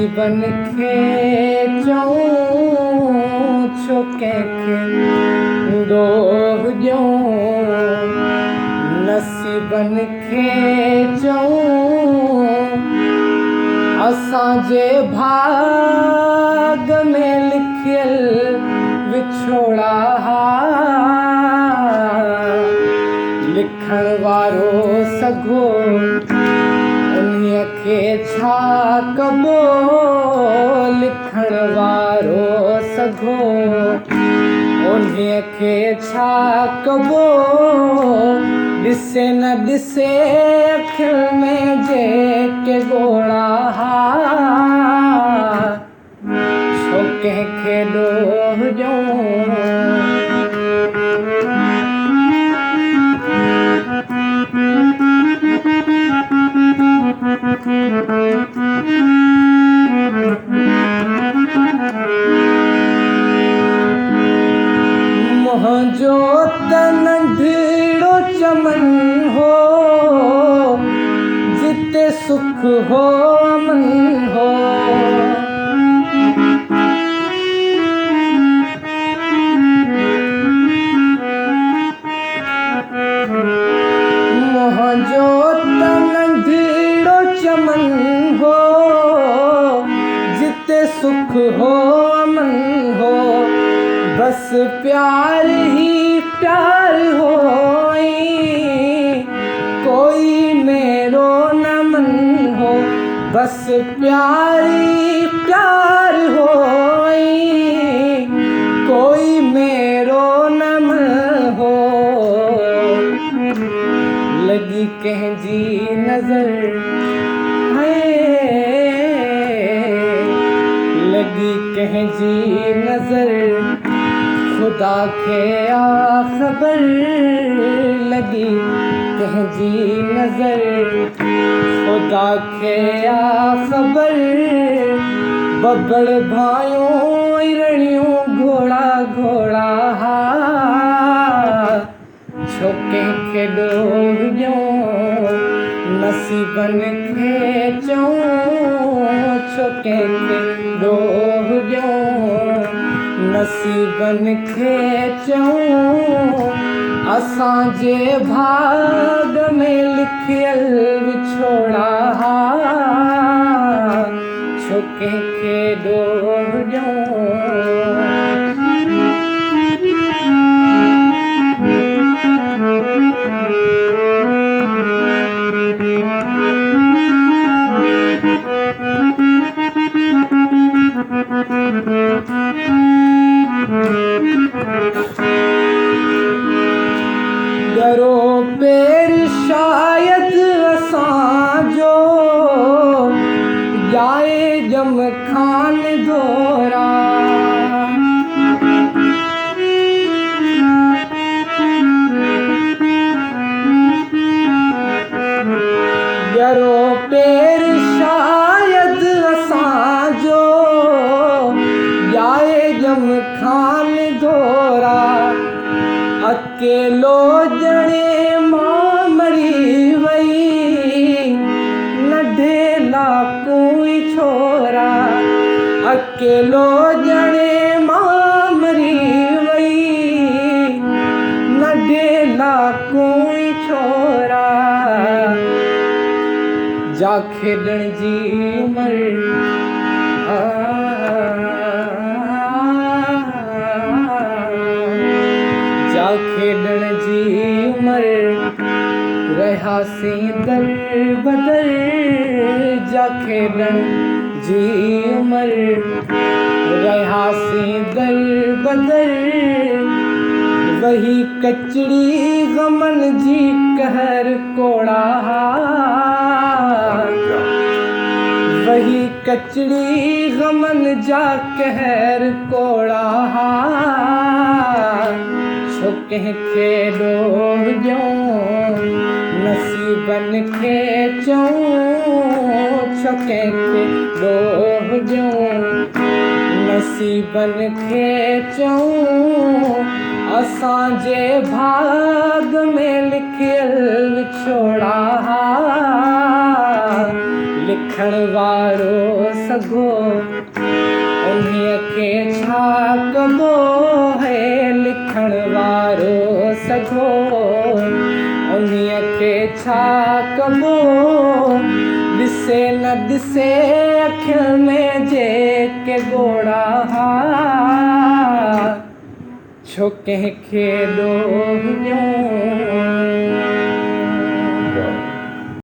नसीबन खे चऊं छो कंहिंखे ॾोह ॾियूं। नसीबन खे चऊं असांजे भाग में लिखियल विछोड़ा हा। लिखण वारो सघो उन्हीअ खे छा कबो। लिखण वारो सघो उन्हीअ खे छा कबो। ॾिसे न ॾिसे अखियुनि में जेके ॻोड़ा हा। छो कंहिंखे ॾोह ॾियूं। मुंहिंजो त नंढड़ो चमन हो जिते सुख हो अमन हो। मुंहिंजो त नंढड़ो चमन हो जिते सुख हो अमन हो। बस प्यार ही प्यार होई कोई मेरो न मन हो। बस प्यार ही प्यार होई कोई मेरो न मन हो। लगी कंहिंजी नज़र है लगी कंहिंजी नज़र खुदा खे आ ख़बर। लगी कंहिंजी नज़र खुदा खे आ ख़बर। बबड़ भाइयूं रड़ियूं घोड़ा घोड़ा हा। छो कंहिंखे ॾोह ॾियूं। नसीबन खे चऊं छो कंहिंखे ॾोह ॾियूं। नसीबन खे चऊं असांजे भाग में लिखियल विछोड़ा हा। छो कंहिंखे ॾोह ॾियूं। गरो पेर शायद असांजो जाए जम खान दोरा। गरो पेर शायद असांजो जाए जम खान दोरा। अकेलो ॼणे मां मरी वई नंढे लाकूं ई छोरा। अकेलो ॼणे मां मरी वई नंढे लाकूं ई छोरा। जा खेॾण जी उमिरि जा खेॾण जी उमिरि रहियासीं दर बदर। जा खेॾण जी उमिरि रहियासीं दर बदर। वही कचड़ी गमन जी कहर कोड़ा हा। वही कचड़ी गमन जा कहर कोड़ा हा। छो कंहिंखे ॾोह ॾियूं। नसीबन खे चऊं छो कंहिंखे ॾोह ॾियूं। नसीबन खे चऊं असांजे भाग में लिखियल विछोड़ा हा। लिखण वारो सघो उन्हीअ खे छा कबो है लिखण वारो सघो उन्हीअ खे छा कबो ॾिसे न ॾिसे अखियुनि में जेके ॻोढ़ा हा छो कंहिंखे ॾोह ॾियूं